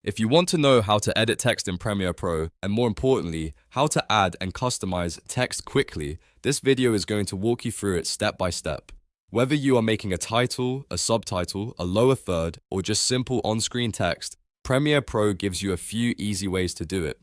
If you want to know how to edit text in Premiere Pro, and more importantly, how to add and customize text quickly, this video is going to walk you through it step by step. Whether you are making a title, a subtitle, a lower third, or just simple on-screen text, Premiere Pro gives you a few easy ways to do it.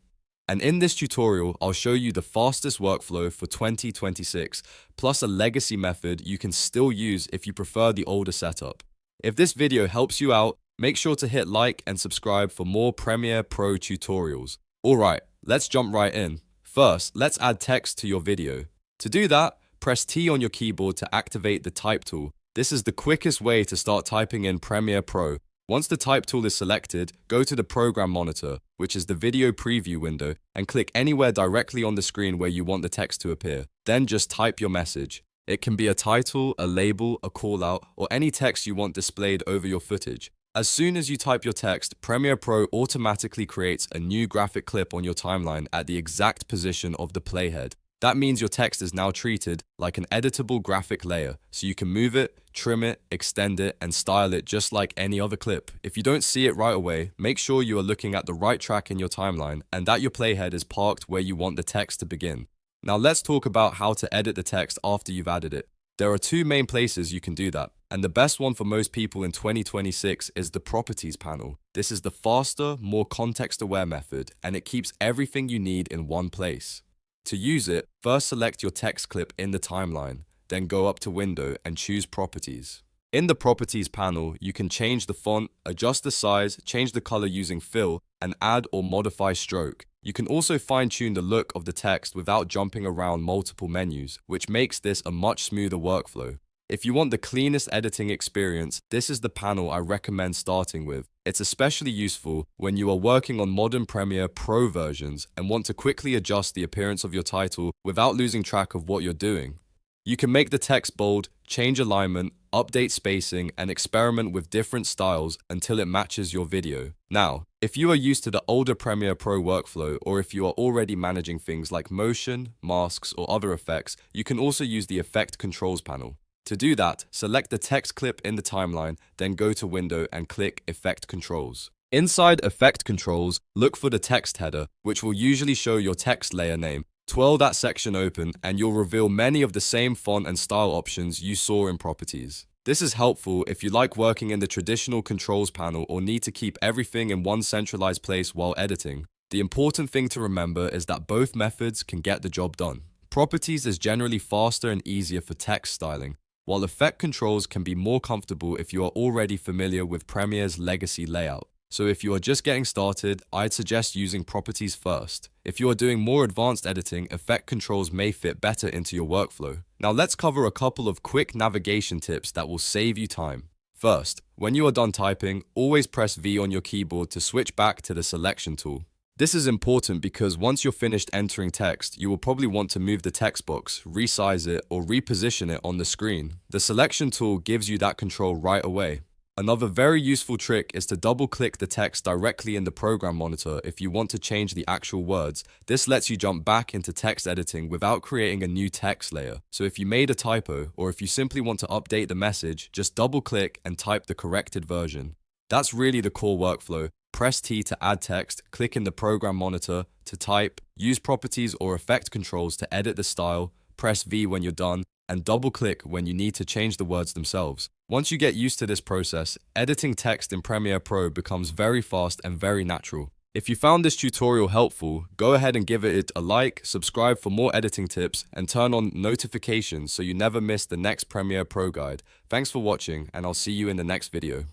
And in this tutorial, I'll show you the fastest workflow for 2026, plus a legacy method you can still use if you prefer the older setup. If this video helps you out, make sure to hit like and subscribe for more Premiere Pro tutorials. Alright, let's jump right in. First, let's add text to your video. To do that, press T on your keyboard to activate the type tool. This is the quickest way to start typing in Premiere Pro. Once the type tool is selected, go to the program monitor, which is the video preview window, and click anywhere directly on the screen where you want the text to appear. Then just type your message. It can be a title, a label, a callout, or any text you want displayed over your footage. As soon as you type your text, Premiere Pro automatically creates a new graphic clip on your timeline at the exact position of the playhead. That means your text is now treated like an editable graphic layer, so you can move it, trim it, extend it, and style it just like any other clip. If you don't see it right away, make sure you are looking at the right track in your timeline and that your playhead is parked where you want the text to begin. Now let's talk about how to edit the text after you've added it. There are two main places you can do that, and the best one for most people in 2026 is the Properties panel. This is the faster, more context-aware method, and it keeps everything you need in one place. To use it, first select your text clip in the timeline, then go up to Window and choose Properties. In the Properties panel, you can change the font, adjust the size, change the color using fill, and add or modify stroke. You can also fine-tune the look of the text without jumping around multiple menus, which makes this a much smoother workflow. If you want the cleanest editing experience, this is the panel I recommend starting with. It's especially useful when you are working on modern Premiere Pro versions and want to quickly adjust the appearance of your title without losing track of what you're doing. You can make the text bold, change alignment, update spacing, and experiment with different styles until it matches your video. Now, if you are used to the older Premiere Pro workflow, or if you are already managing things like motion, masks, or other effects, you can also use the Effect Controls panel. To do that, select the text clip in the timeline, then go to Window and click Effect Controls. Inside Effect Controls, look for the text header, which will usually show your text layer name. Twirl that section open and you'll reveal many of the same font and style options you saw in Properties. This is helpful if you like working in the traditional controls panel or need to keep everything in one centralized place while editing. The important thing to remember is that both methods can get the job done. Properties is generally faster and easier for text styling, while Effect Controls can be more comfortable if you are already familiar with Premiere's legacy layout. So if you are just getting started, I'd suggest using Properties first. If you are doing more advanced editing, Effect Controls may fit better into your workflow. Now let's cover a couple of quick navigation tips that will save you time. First, when you are done typing, always press V on your keyboard to switch back to the selection tool. This is important because once you're finished entering text, you will probably want to move the text box, resize it, or reposition it on the screen. The selection tool gives you that control right away. Another very useful trick is to double-click the text directly in the program monitor if you want to change the actual words. This lets you jump back into text editing without creating a new text layer. So if you made a typo, or if you simply want to update the message, just double-click and type the corrected version. That's really the core workflow. Press T to add text, click in the program monitor to type, use Properties or Effect Controls to edit the style, press V when you're done, and double-click when you need to change the words themselves. Once you get used to this process, editing text in Premiere Pro becomes very fast and very natural. If you found this tutorial helpful, go ahead and give it a like, subscribe for more editing tips, and turn on notifications so you never miss the next Premiere Pro guide. Thanks for watching, and I'll see you in the next video.